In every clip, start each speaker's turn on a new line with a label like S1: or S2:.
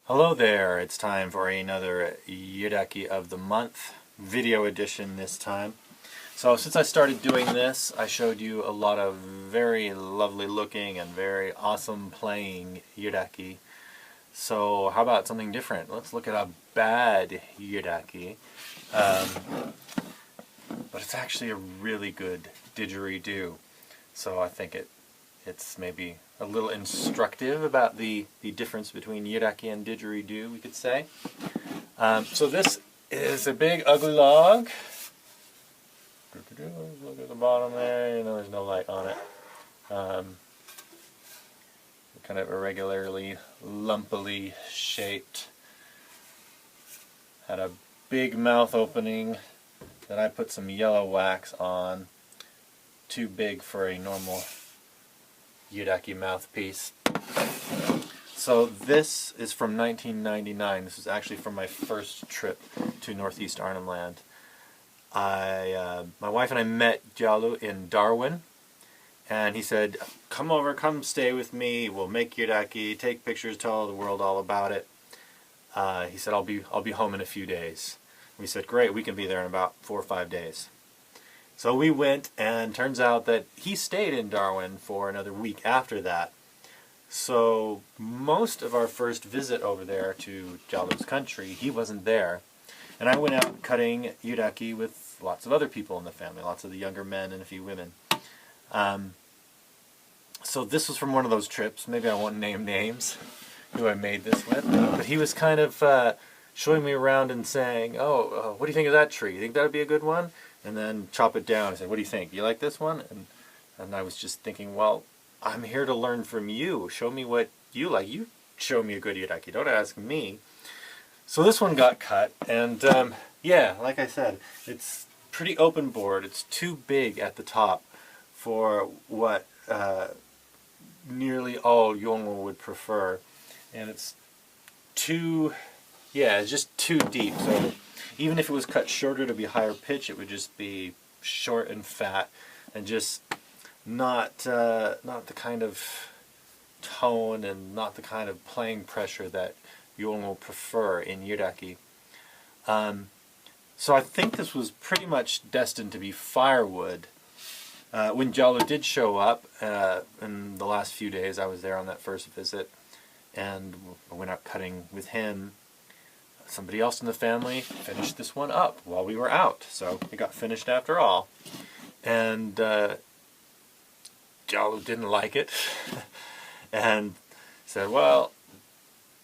S1: Hello there, it's time for another Yiɗaki of the month, video edition this time. So since I started doing this, I showed you a lot of very lovely looking and very awesome playing Yiɗaki. So how about something different? Let's look at a bad Yiɗaki. But it's actually a really good didgeridoo. So I think it's maybe a little instructive about the difference between Yiɗaki and didgeridoo, we could say. So this is a big ugly log. Look at the bottom there, there's no light on it. Kind of irregularly, lumpily shaped. Had a big mouth opening that I put some yellow wax on. Too big for a normal Yiɗaki mouthpiece. So this is from 1999. This is actually from my first trip to Northeast Arnhem Land. My wife and I met Jalu in Darwin, and he said, "Come over, come stay with me. We'll make Yiɗaki, take pictures, tell the world all about it." He said, "I'll be home in a few days." We said, "Great, we can be there in about 4 or 5 days." So we went, and turns out that he stayed in Darwin for another week after that. So most of our first visit over there to Jalu's country, he wasn't there. And I went out cutting Yiɗaki with lots of other people in the family, lots of the younger men and a few women. So this was from one of those trips. Maybe I won't name names who I made this with. But he was kind of showing me around and saying, "Oh, what do you think of that tree? You think that would be a good one?" And then chop it down. I said, "What do you think? You like this one?" And I was just thinking, well, I'm here to learn from you. Show me what you like. You show me a good Yiɗaki. Don't ask me. So this one got cut, and yeah, like I said, it's pretty open board. It's too big at the top for what nearly all Yolngu would prefer, and it's too, yeah, it's just too deep. So even if it was cut shorter to be higher pitch, it would just be short and fat, and just not the kind of tone and not the kind of playing pressure that Yolngu prefer in Yiɗaki. So I think this was pretty much destined to be firewood. When Jalu did show up in the last few days, I was there on that first visit, and I went out cutting with him. Somebody else in the family finished this one up while we were out, so it got finished after all. And Jalu didn't like it, and said, "Well,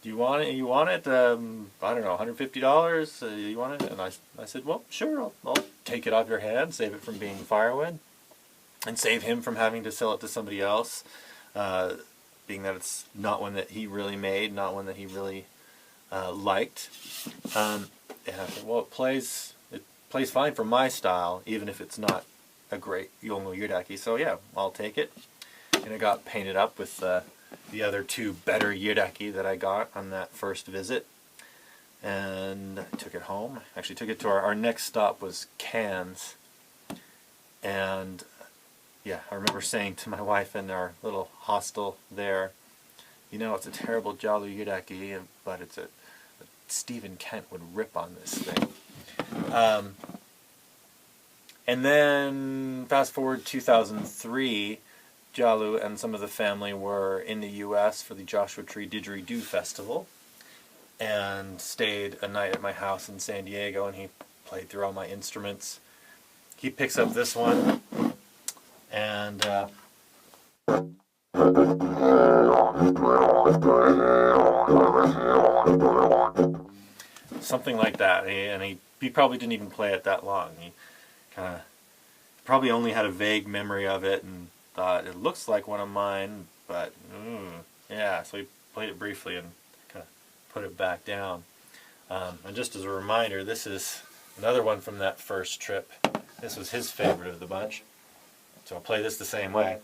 S1: do you want it? You want it? I don't know, $150? You want it?" And I said, "Well, sure, I'll take it off your hand, save it from being firewood, and save him from having to sell it to somebody else, being that it's not one that he really made, not one that he really liked." And I said, "Well, it plays fine for my style, even if it's not a great Yolngu Yiɗaki. So yeah, I'll take it." And it got painted up with the other two better Yiɗaki that I got on that first visit, and I took it home. Actually took it to our next stop was Cairns, and yeah, I remember saying to my wife in our little hostel there, "It's a terrible Jalu Yiɗaki, but it's a Stephen Kent would rip on this thing." And then fast forward 2003, Jalu and some of the family were in the U.S. for the Joshua Tree Didgeridoo Festival, and stayed a night at my house in San Diego, and he played through all my instruments. He picks up this one, and something like that. He probably didn't even play it that long. He kind of probably only had a vague memory of it and thought it looks like one of mine, but yeah. So he played it briefly and kind of put it back down. And just as a reminder, this is another one from that first trip. This was his favorite of the bunch, so I'll play this the same way.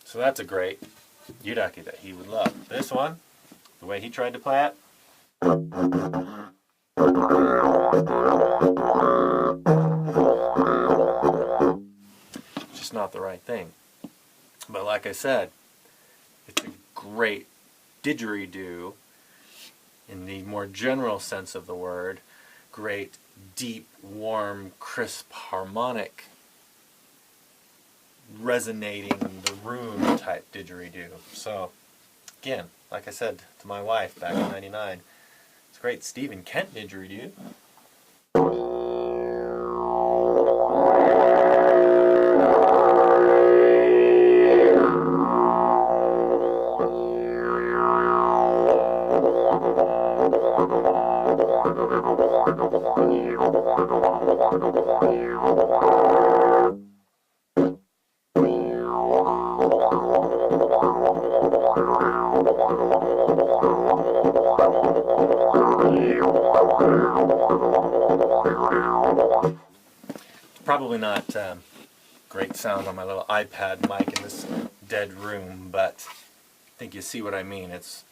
S1: So that's a great Yiɗaki that he would love. This one, the way he tried to play it. just not the right thing. But like I said, it's a great didgeridoo in the more general sense of the word. Great, deep, warm, crisp, harmonic, resonating the room type didgeridoo. So, again, like I said to my wife back in '99, it's a great Stephen Kent didgeridoo. Probably not great sound on my little iPad mic in this dead room, but I think you see what I mean. It's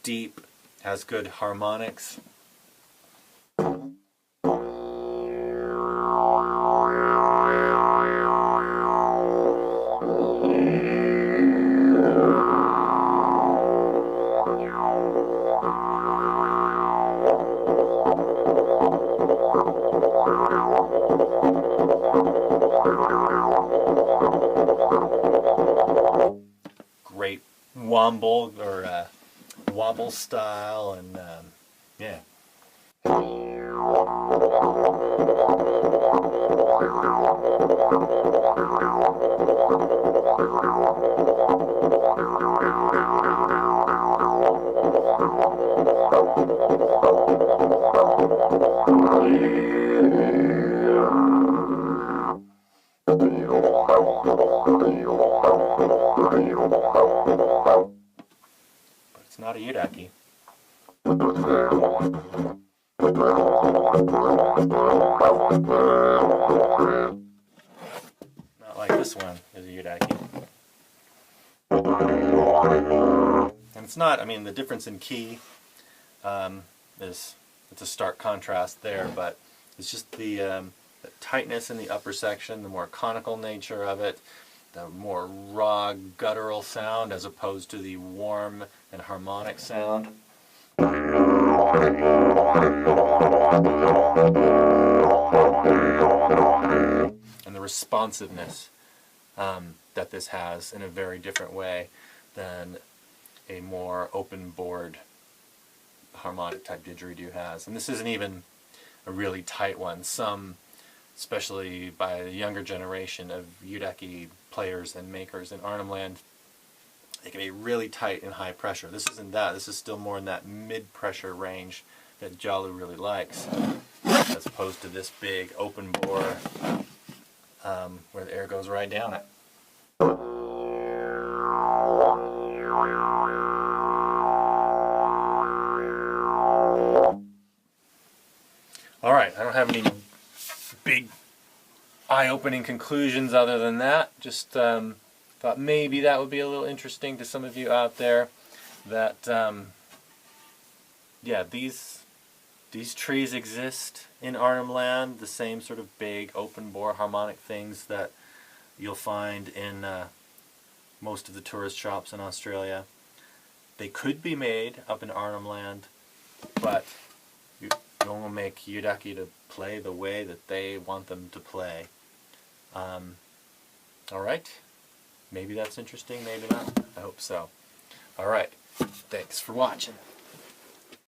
S1: deep, has good harmonics. Great womble or wobble style, and yeah. But it's not a Yiḍaki. Not like this one is a Yiḍaki. And it's not, I mean, the difference in key is, it's a stark contrast there, but it's just the tightness in the upper section, the more conical nature of it, the more raw guttural sound as opposed to the warm and harmonic sound. And the responsiveness that this has in a very different way than a more open board harmonic type didgeridoo has. And this isn't even a really tight one. Some, especially by the younger generation of Yiḍaki players and makers in Arnhem Land, they can be really tight and high pressure. This isn't that. This is still more in that mid-pressure range that Jalu really likes, as opposed to this big open bore where the air goes right down it. Alright, I don't have any big eye-opening conclusions other than that. Just thought maybe that would be a little interesting to some of you out there, that yeah, these trees exist in Arnhem Land, the same sort of big open bore harmonic things that you'll find in most of the tourist shops in Australia. They could be made up in Arnhem Land, but you don't want to make Yiḍaki to play the way that they want them to play. Alright, maybe that's interesting, maybe not. I hope so. Alright, thanks for watching.